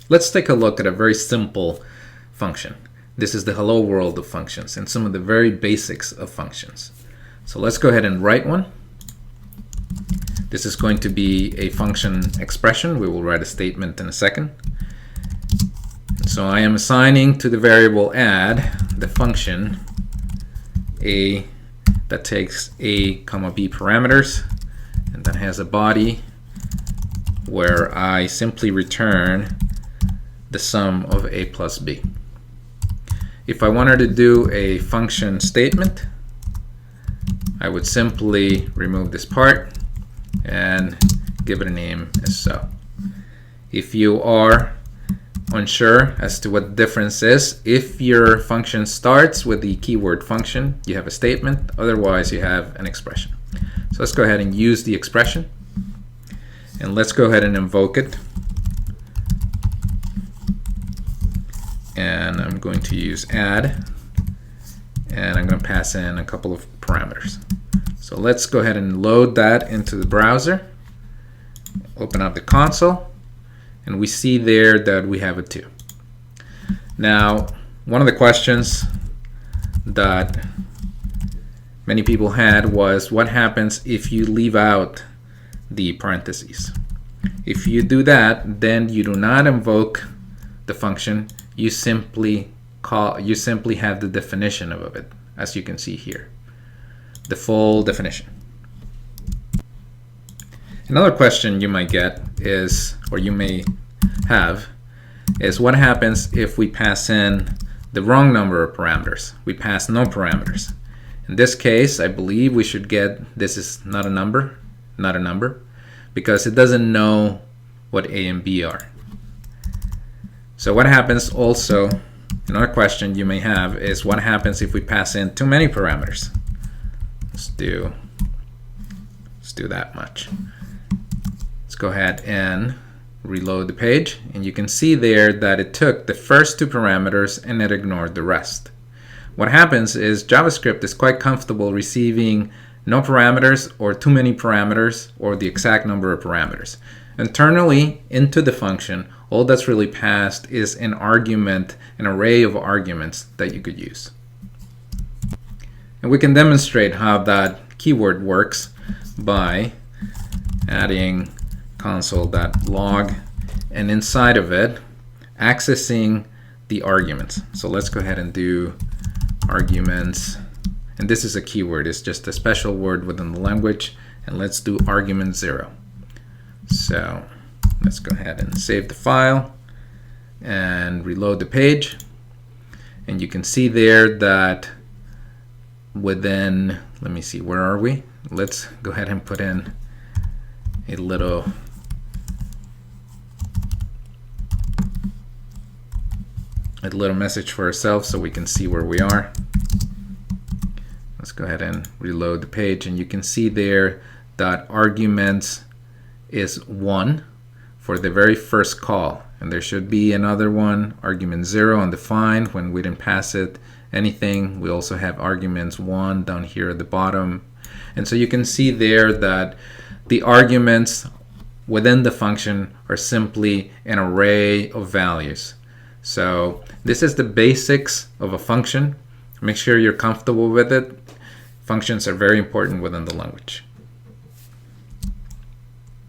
Let's take a look at a very simple function. This is the hello world of functions and some of the very basics of functions. So let's go ahead and write one. This is going to be a function expression. We will write a statement in a second. So I am assigning to the variable add the function a that takes a comma b parameters and that has a body where I simply return the sum of a plus b. If I wanted to do a function statement, I would simply remove this part and give it a name as so. If you are unsure as to what the difference is, if your function starts with the keyword function, you have a statement, otherwise you have an expression. So let's go ahead and use the expression, and let's go ahead and invoke it. And I'm going to use add, and I'm going to pass in a couple of parameters. So let's go ahead and load that into the browser, open up the console, and we see there that we have a 2. Now, one of the questions that many people had was, what happens if you leave out the parentheses? If you do that, then you do not invoke the function. You simply have the definition of it, as you can see here, the full definition. Another question you might get is, or you may have, is what happens if we pass in the wrong number of parameters? We pass no parameters. In this case, I believe we should get, this is not a number, because it doesn't know what A and B are. So what happens also, another question you may have is, what happens if we pass in too many parameters? Let's do that much. Let's go ahead and reload the page, and you can see there that it took the first 2 parameters and it ignored the rest. What happens is JavaScript is quite comfortable receiving no parameters or too many parameters or the exact number of parameters. Internally into the function, all that's really passed is an argument, an array of arguments that you could use. And we can demonstrate how that keyword works by adding console.log and inside of it accessing the arguments. So let's go ahead and do arguments, and this is a keyword, it's just a special word within the language, and let's do argument 0. So let's go ahead and save the file and reload the page, and you can see there that within, let me see, where are we? Let's go ahead and put in a little message for ourselves so we can see where we are. Let's go ahead and reload the page, and you can see there that arguments is 1 for the very first call, and there should be another one, argument 0 undefined when we didn't pass it anything. We also have arguments 1 down here at the bottom, and so you can see there that the arguments within the function are simply an array of values. So this is the basics of a function. Make sure you're comfortable with it. Functions are very important within the language.